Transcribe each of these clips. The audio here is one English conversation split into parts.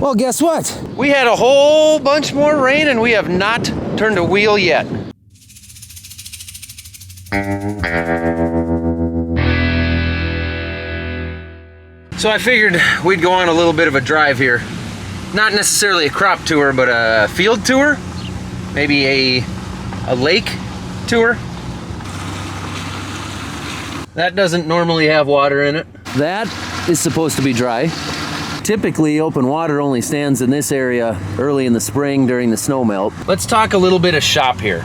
Well, guess what? We had a whole bunch more rain and we have not turned a wheel yet. So I figured we'd go on a little bit of a drive here. Not necessarily a crop tour, but a field tour. Maybe a lake tour. That doesn't normally have water in it. That is supposed to be dry. Typically, open water only stands in this area early in the spring during the snow melt. Let's talk a little bit of shop here.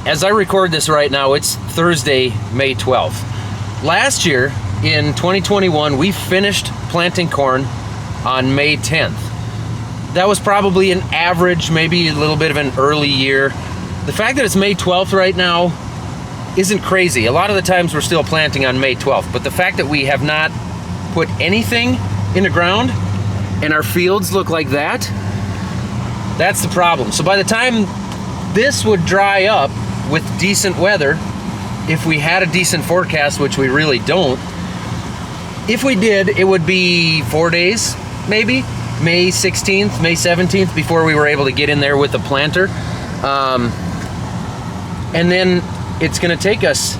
As I record this right now, it's Thursday, May 12th. Last year, in 2021, we finished planting corn on May 10th. That was probably an average, maybe a little bit of an early year. The fact that it's May 12th right now isn't crazy. A lot of the times we're still planting on May 12th, but the fact that we have not put anything in the ground and our fields look like that, that's the problem. So by the time this would dry up with decent weather, if we had a decent forecast, which we really don't, if we did, it would be 4 days, maybe, May 16th, May 17th, before we were able to get in there with the planter. And then it's gonna take us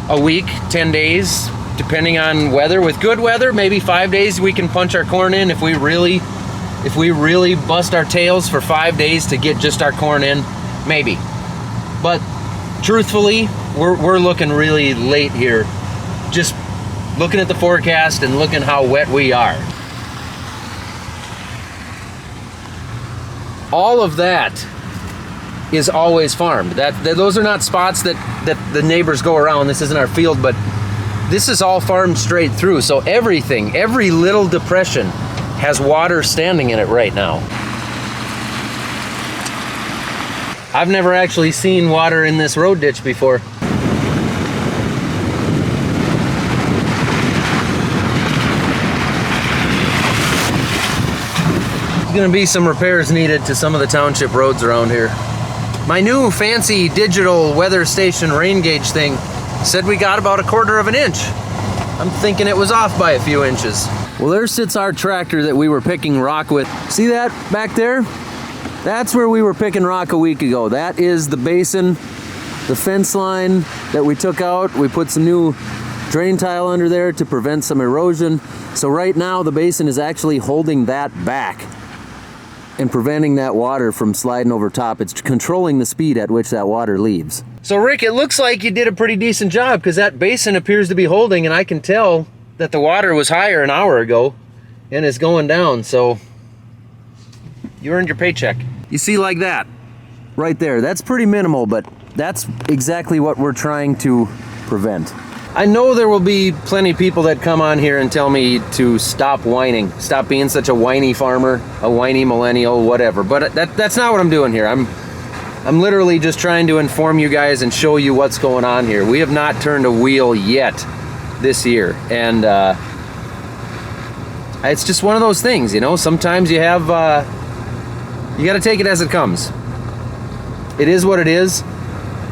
a week, 10 days, depending on weather. With good weather, maybe 5 days we can punch our corn in. If we really bust our tails for 5 days to get just our corn in, maybe. But truthfully, we're looking really late here. Just looking at the forecast and looking how wet we are. All of that is always farmed. Those are not spots that the neighbors go around. This isn't our field, but this is all farmed straight through. So everything, every little depression has water standing in it right now. I've never actually seen water in this road ditch before. There's gonna be some repairs needed to some of the township roads around here. My new fancy digital weather station rain gauge thing said we got about 1/4 of an inch. I'm thinking it was off by a few inches. Well, there sits our tractor that we were picking rock with. See that back there? That's where we were picking rock a week ago. That is the basin, the fence line that we took out. We put some new drain tile under there to prevent some erosion. So right now the basin is actually holding that back and preventing that water from sliding over top. It's controlling the speed at which that water leaves. So Rick, it looks like you did a pretty decent job because that basin appears to be holding, and I can tell that the water was higher an hour ago and is going down. So you earned your paycheck. You see, like that right there, that's pretty minimal, but that's exactly what we're trying to prevent. I know there will be plenty of people that come on here and tell me to stop whining, stop being such a whiny farmer, a whiny millennial, whatever. But that's not what I'm doing here. I'm literally just trying to inform you guys and show you what's going on here. We have not turned a wheel yet this year, and it's just one of those things, you know. Sometimes you have you got to take it as it comes. It is what it is.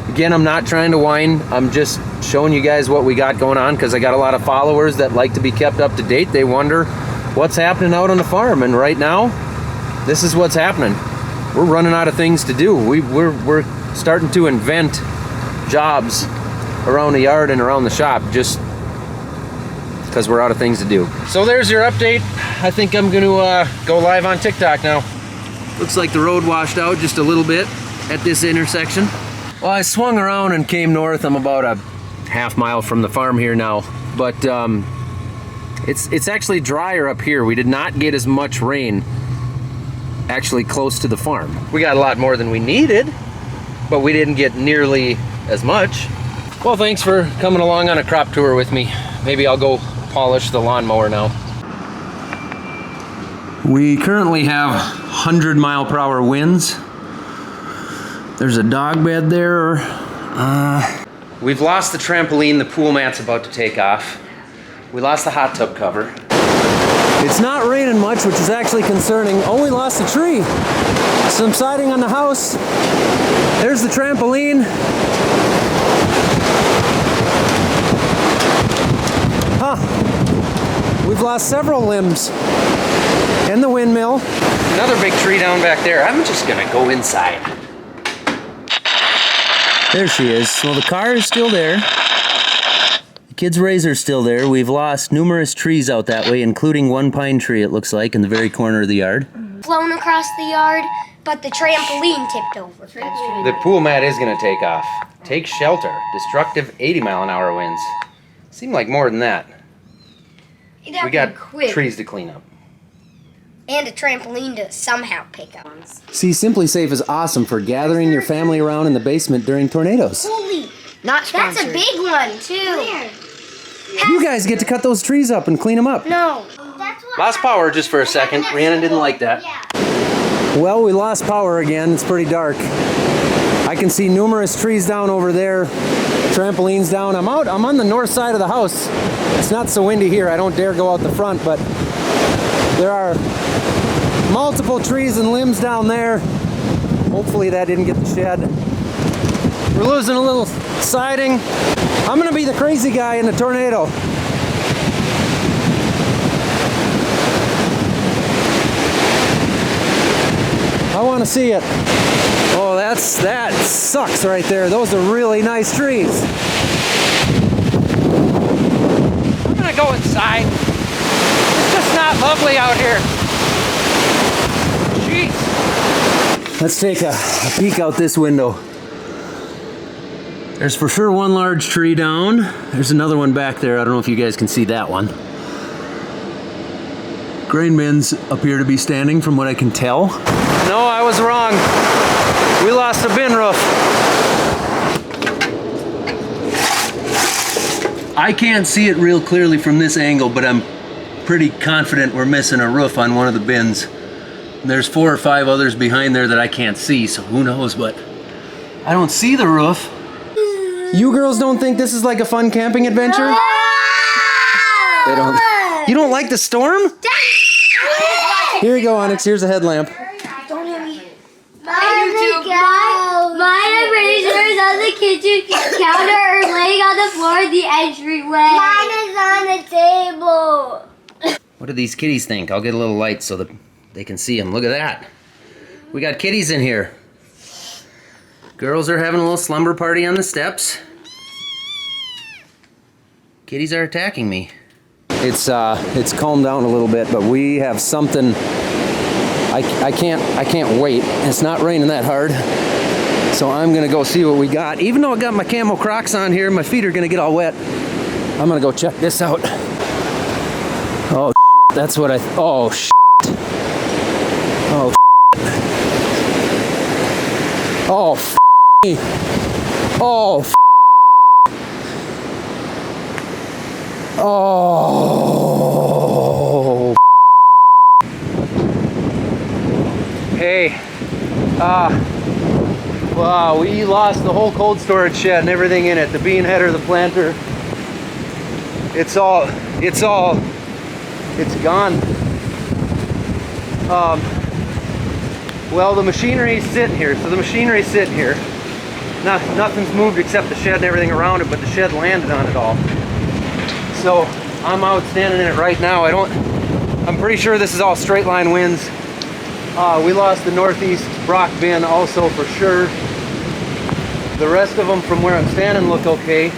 Again, I'm not trying to whine. I'm just showing you guys what we got going on because I got a lot of followers that like to be kept up to date. They wonder what's happening out on the farm, and right now, this is what's happening. We're running out of things to do. We're starting to invent jobs around the yard and around the shop just because we're out of things to do. So there's your update. I think I'm going to go live on TikTok now. Looks like the road washed out just a little bit at this intersection. Well, I swung around and came north. I'm about a half mile from the farm here now, but it's actually drier up here. We did not get as much rain actually close to the farm. We got a lot more than we needed, but we didn't get nearly as much. Well, thanks for coming along on a crop tour with me. Maybe I'll go polish the lawnmower now. We currently have 100-mile-per-hour winds. There's a dog bed there. We've lost the trampoline. The pool mat's about to take off. We lost the hot tub cover. It's not raining much, which is actually concerning. Oh, we lost a tree. Some siding on the house. There's the trampoline. Huh. We've lost several limbs. And the windmill. Another big tree down back there. I'm just gonna go inside. There she is. Well, the car is still there. The kids' razor's still there. We've lost numerous trees out that way, including one pine tree, it looks like, in the very corner of the yard. Flown across the yard, but the trampoline tipped over. The pool mat is gonna take off. Take shelter. Destructive 80-mile-an-hour winds. Seemed like more than that. We got trees to clean up. And a trampoline to somehow pick up. See, Simply Safe is awesome for gathering your family around in the basement during tornadoes. Holy, Not sponsored. that's a big one too. You guys get to cut those trees up and clean them up. No. That's what Lost power just for a second. Rhiannon didn't like that. Well, we lost power again. It's pretty dark. I can see numerous trees down over there. Trampolines down. I'm on the north side of the house. It's not so windy here. I don't dare go out the front, but there are multiple trees and limbs down there. Hopefully that didn't get the shed. We're losing a little siding. I'm gonna be the crazy guy in the tornado. I want to see it. Oh, that sucks right there. Those are really nice trees. I'm gonna go inside. It's just not lovely out here. Jeez. Let's take a peek out this window. There's for sure one large tree down. There's another one back there. I don't know if you guys can see that one. Grain bins appear to be standing from what I can tell. No, I was wrong. We lost a bin roof. I can't see it real clearly from this angle, but I'm pretty confident we're missing a roof on one of the bins. And there's 4 or 5 others behind there that I can't see, so who knows, but I don't see the roof. You girls don't think this is like a fun camping adventure? They don't. You don't like the storm? Here you go, Onyx. Here's a headlamp. Mine, I'm pretty sure, is on the kitchen counter or laying on the floor in the entryway. Mine is on the table. What do these kitties think? I'll get a little light so that they can see them. Look at that. We got kitties in here. Girls are having a little slumber party on the steps. Kitties are attacking me. It's calmed down a little bit, but we have something. I can't wait. It's not raining that hard, so I'm gonna go see what we got. Even though I got my camo Crocs on here, my feet are gonna get all wet. I'm gonna go check this out. Oh shit, that's what oh shit. Oh shit. Oh f me. Oh f Oh. Hey, wow, we lost the whole cold storage shed and everything in it. The bean header, the planter. It's gone. Well, the machinery's sitting here. So the machinery's sitting here. Nothing's moved except the shed and everything around it, but the shed landed on it all. So I'm out standing in it right now. I'm pretty sure this is all straight line winds. We lost the northeast Brock bin also for sure. The rest of them from where I'm standing look okay.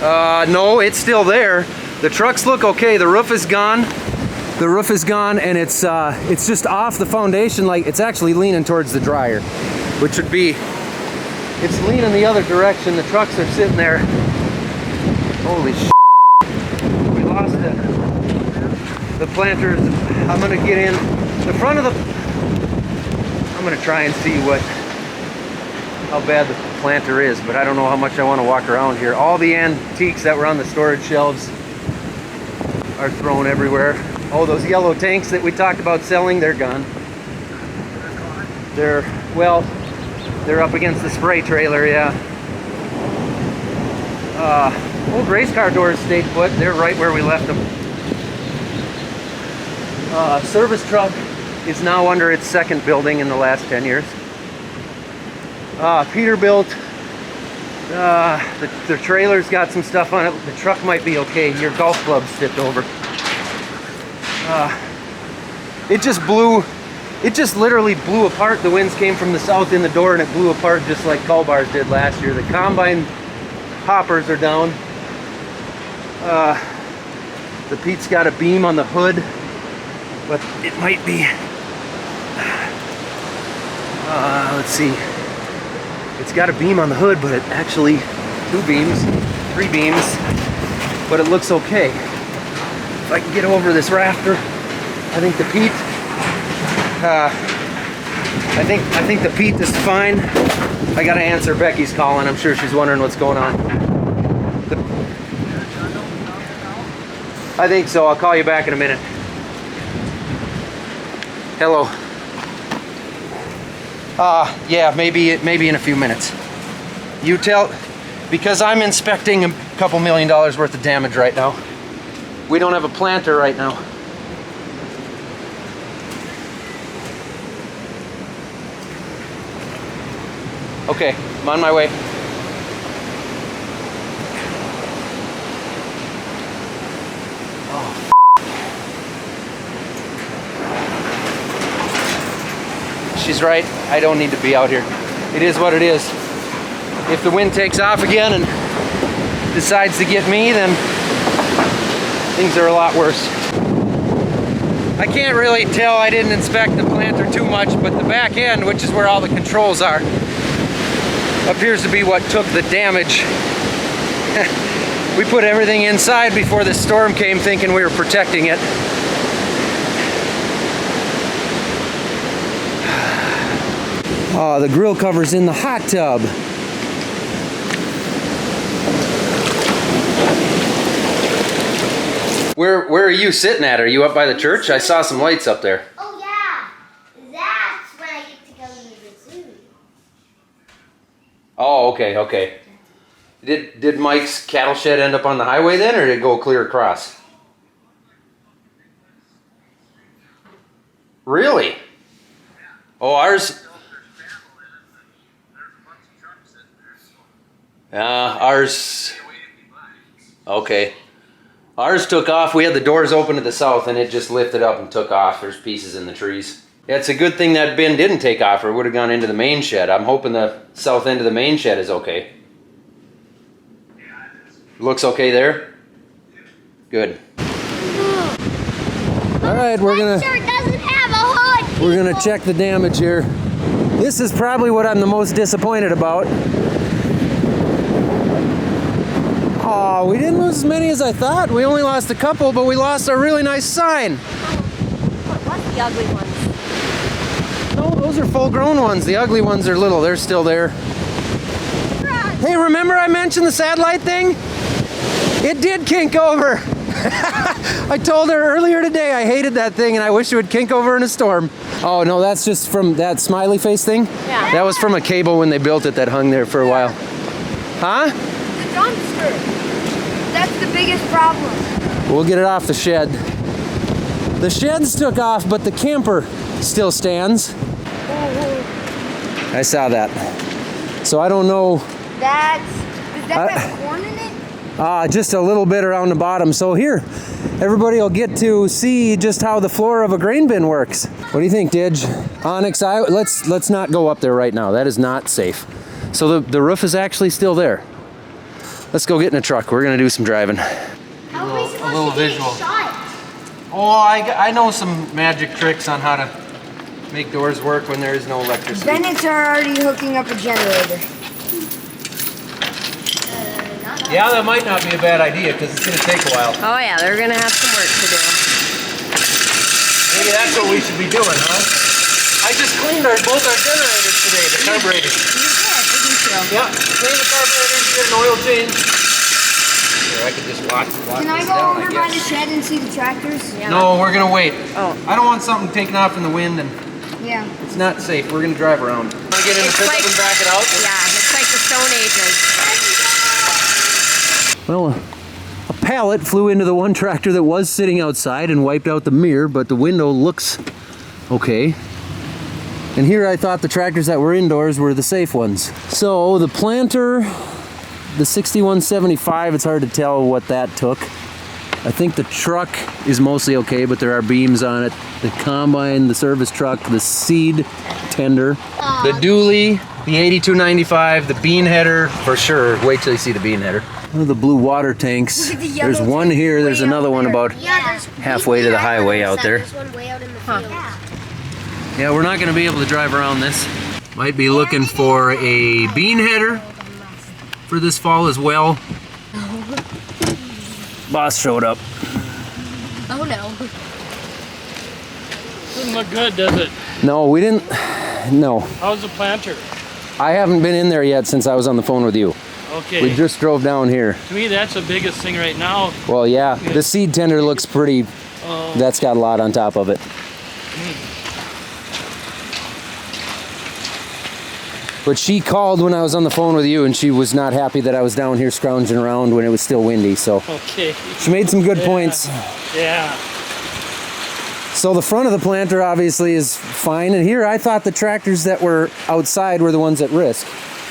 No, it's still there. The trucks look okay. The roof is gone. The roof is gone, and it's just off the foundation. Like, it's actually leaning towards the dryer, which would be, it's leaning the other direction. The trucks are sitting there. Holy shit. We lost the planters. I'm gonna get in the front of the, I'm gonna try and see how bad the planter is, but I don't know how much I want to walk around here. All the antiques that were on the storage shelves are thrown everywhere. Oh, those yellow tanks that we talked about selling, they're gone. They're up against the spray trailer, yeah. Old race car doors stayed put. They're right where we left them. Service truck is now under its second building in the last 10 years. Peterbilt The trailer's got some stuff on it. The truck might be okay. Your golf club's tipped over. It just literally blew apart. The winds came from the south in the door and it blew apart just like call bars did last year. The combine hoppers are down. The Pete's got a beam on the hood, but it might be, let's see. It's got a beam on the hood, but it actually, 2 beams, 3 beams, but it looks okay. If I can get over this rafter, I think the Pete, I think the Pete is fine. I gotta answer Becky's calling. I'm sure she's wondering what's going on. I think so. I'll call you back in a minute. Hello. Yeah, maybe in a few minutes. You tell, because I'm inspecting a couple $1 million worth of damage right now. We don't have a planter right now. Okay, I'm on my way. Oh. She's right. I don't need to be out here. It is what it is. If the wind takes off again and decides to get me, then things are a lot worse. I can't really tell. I didn't inspect the planter too much, but the back end, which is where all the controls are, appears to be what took the damage. We put everything inside before the storm came, thinking we were protecting it. Oh, the grill cover's in the hot tub. Where are you sitting at? Are you up by the church? I saw some lights up there. Oh yeah, that's when I get to go to the zoo. Oh, okay. Did Mike's cattle shed end up on the highway then, or did it go clear across? Really? Oh, ours. Ours. Okay. Ours took off. We had the doors open to the south and it just lifted up and took off. There's pieces in the trees. Yeah, it's a good thing that bin didn't take off or it would have gone into the main shed. I'm hoping the south end of the main shed is okay. Looks okay there? Good. All right, we're gonna check the damage here. This is probably what I'm the most disappointed about. Oh, we didn't lose as many as I thought. We only lost a couple, but we lost a really nice sign. What's the ugly ones? No, those are full-grown ones. The ugly ones are little. They're still there. Hey, remember I mentioned the satellite thing? It did kink over. I told her earlier today I hated that thing and I wish it would kink over in a storm. Oh, no, that's just from that smiley face thing? Yeah. That was from a cable when they built it that hung there for a while. Huh? The dumpster. That's the biggest problem. We'll get it off the shed. The sheds took off, but the camper still stands. I saw that. So I don't know. Does that have corn in it? Just a little bit around the bottom. So here, everybody will get to see just how the floor of a grain bin works. What do you think, Didge? Onyx Eye, let's not go up there right now. That is not safe. So the roof is actually still there. Let's go get in a truck. We're gonna do some driving. How are we supposed to get it shut? Oh, I know some magic tricks on how to make doors work when there is no electricity. Bennett's are already hooking up a generator. Yeah, that might not be a bad idea because it's gonna take a while. Oh yeah, they're gonna have some work to do. Maybe that's what we should be doing, huh? I just cleaned both our generators today, the carburetors. You did, didn't you? Yeah, clean the carburetors, get an oil change. Here, I could just lock Can I this go down, over I by guess. the shed and see the tractors? Yeah. No, we're gonna wait. Oh. I don't want something taken off in the wind and Yeah. it's not safe. We're gonna drive around. Want to get in the It's pickup like- and back it out? Yeah, it's like the Stone Ages. Well, a pallet flew into the one tractor that was sitting outside and wiped out the mirror, but the window looks okay. And here I thought the tractors that were indoors were the safe ones. So the planter the 6175, it's hard to tell what that took. I think the truck is mostly okay, but there are beams on it. The combine, the service truck, the seed tender, The dually, the 8295, the bean header, for sure. Wait till you see the bean header. oh, the blue water tanks. Look at the yellow There's one tank here, way there's out another one there. about Yeah, there's halfway to the highway out there. There's one way out in the field. Yeah, we're not gonna be able to drive around this. Might be looking for a bean header for this fall as well. boss showed up. Oh no. Doesn't look good, does it? No, we didn't. No, How's the planter? I haven't been in there yet since I was on the phone with you. Okay. We just drove down here. To me, that's the biggest thing right now. Well, yeah, the seed tender looks pretty. That's got a lot on top of it. But she called when I was on the phone with you, and she was not happy that I was down here scrounging around when it was still windy. So Okay. she made some good points. Yeah. So the front of the planter obviously is fine, and here I thought the tractors that were outside were the ones at risk.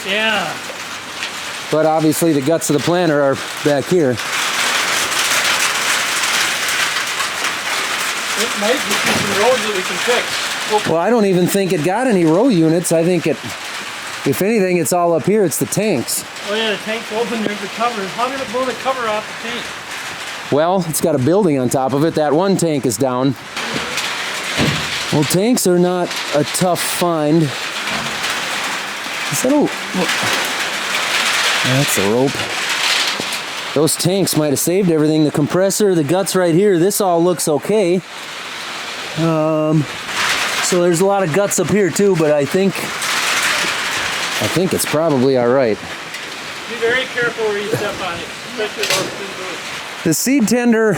Yeah. But obviously the guts of the planter are back here. It might be some roads that we can fix. Well, I don't even think it got any row units. I think it, if anything, it's all up here. It's the tanks. Oh yeah, the tank's open, there's the cover. How did it blow the cover off the tank? Well, it's got a building on top of it. That one tank is down. Well, tanks are not a tough find. Is that a... That's the rope. Those tanks might have saved everything. The compressor, the guts right here, this all looks okay. So there's a lot of guts up here too, but I think it's probably all right. Be very careful where you step on it, especially those two boots. The seed tender,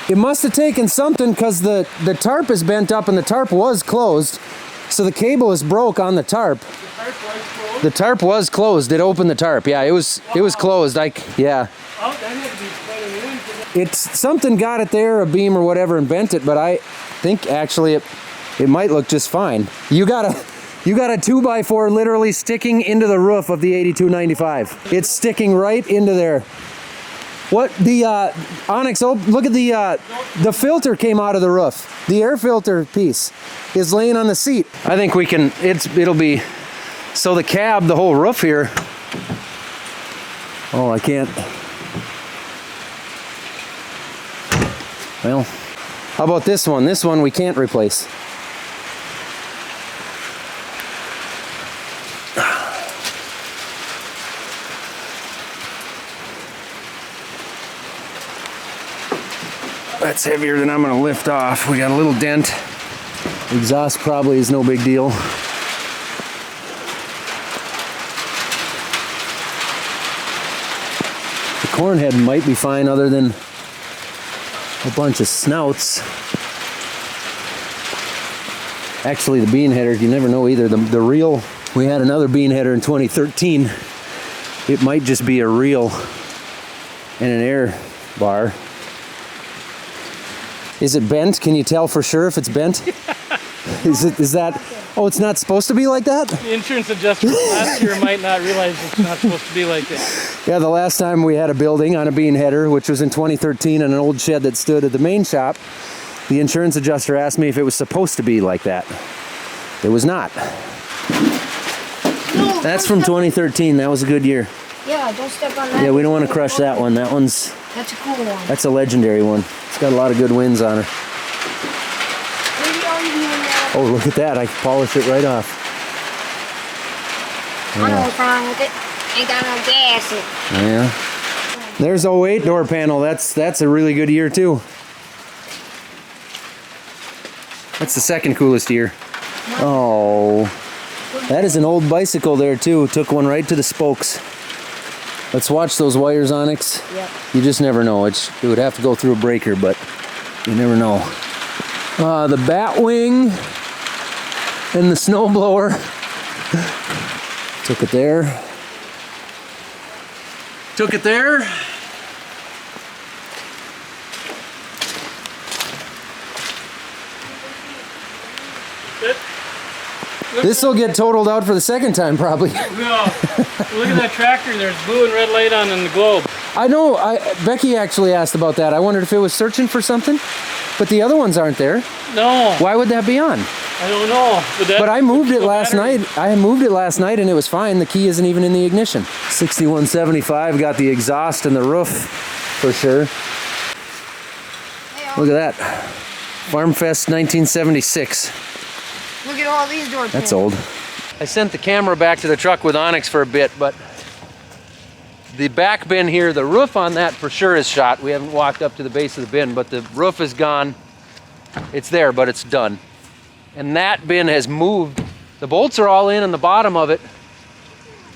it must have taken something because the tarp is bent up and the tarp was closed. So the cable is broke on the tarp. The tarp was closed. It opened the tarp. Yeah, it was closed. Yeah. Oh, that had to be quite a win for that. It's something got it there, a beam or whatever, and bent it, but I think actually it might look just fine. You got a 2x4 literally sticking into the roof of the 8295. It's sticking right into there. What the Onyx? Oh, look at the filter came out of the roof. The air filter piece is laying on the seat. I think we can. It'll be. So the cab, the whole roof here. Oh, I can't. Well, how about this one? This one we can't replace. That's heavier than I'm gonna lift off. We got a little dent. Exhaust probably is no big deal. The corn head might be fine other than a bunch of snouts. Actually, the bean header, you never know either. The reel, we had another bean header in 2013. It might just be a reel and an air bar. Is it bent? Can you tell for sure if it's bent? Is that, oh, it's not supposed to be like that? The insurance adjuster last year might not realize it's not supposed to be like that. Yeah, the last time we had a building on a bean header, which was in 2013 in an old shed that stood at the main shop, the insurance adjuster asked me if it was supposed to be like that. It was not. No, That's from 2013. That was a good year. Yeah, don't step on that. Yeah, we don't want to crush that one. That one's, That's a cool one. that's a legendary one. It's got a lot of good wins on her. Maybe I'll leave it there. Oh, look at that. I can polish it right off. I know what's wrong with it. Ain't got no gas in it. Yeah. There's 08 door panel. That's a really good year too. That's the second coolest year. Oh, that is an old bicycle there too. Took one right to the spokes. Let's watch those wires, Onyx. Yep. You just never know. It would have to go through a breaker, but you never know. The bat wing and the snow blower. Took it there. Took it there. Good. This will get totaled out for the second time, probably. No. Look at that tractor. There's blue and red light on in the globe. I know. Becky actually asked about that. I wondered if it was searching for something, but the other ones aren't there. No. Why would that be on? I don't know. But I moved it last night. I moved it last night and it was fine. The key isn't even in the ignition. 6175 got the exhaust and the roof for sure. Look at that. Farm Fest 1976. Look at all these door That's old. I sent the camera back to the truck with Onyx for a bit, but the back bin here, the roof on that for sure is shot. We haven't walked up to the base of the bin, but the roof is gone. It's there, but it's done. And that bin has moved. The bolts are all in on the bottom of it,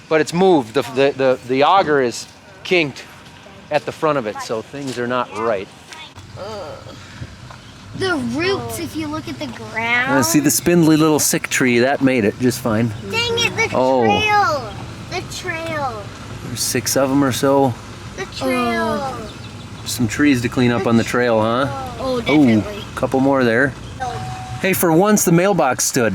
but it's moved. The auger is kinked at the front of it, so things are not right. The roots, if you look at the ground. See the spindly little sick tree, that made it just fine. Dang it, the Oh. trail. The trail. There's 6 of them or so. The trail. Some trees to clean up on the trail, huh? Oh, definitely. A couple more there. Hey, for once the mailbox stood.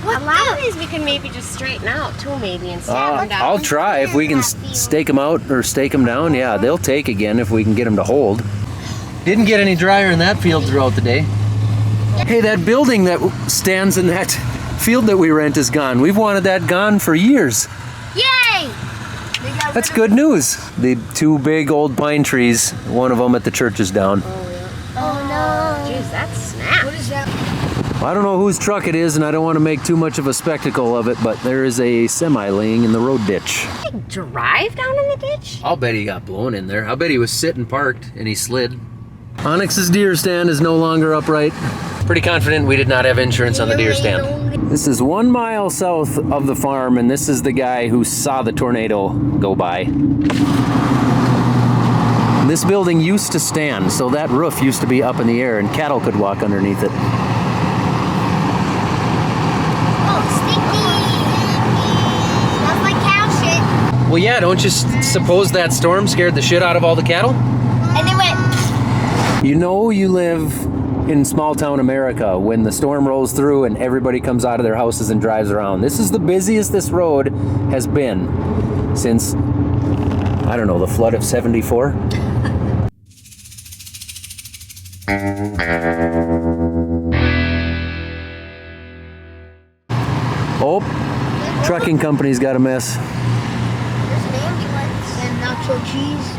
A lot of these we can maybe just straighten out too, maybe, and snap them down. I'll try if we can stake them out or stake them down. Yeah, they'll take again if we can get them to hold. Didn't get any drier in that field throughout the day. Hey, that building that stands in that field that we rent is gone. We've wanted that gone for years. Yay! That's good news. The 2 big old pine trees, one of them at the church is down. Oh no. Jeez, that's snap. What is that? I don't know whose truck it is, and I don't want to make too much of a spectacle of it, but there is a semi laying in the road ditch. Drive down in the ditch? I'll bet he got blown in there. I'll bet he was sitting parked and he slid. Onyx's deer stand is no longer upright. Pretty confident we did not have insurance on the deer stand. This is 1 mile south of the farm, and this is the guy who saw the tornado go by. This building used to stand, so that roof used to be up in the air and cattle could walk underneath it. Oh, sticky. Smells like cow shit. Well, yeah, don't you suppose that storm scared the shit out of all the cattle? And it went. You know you live in small town America when the storm rolls through and everybody comes out of their houses and drives around. This is the busiest this road has been since, I don't know, the flood of 74. Oh, trucking company's got a mess. There's an ambulance and nacho cheese.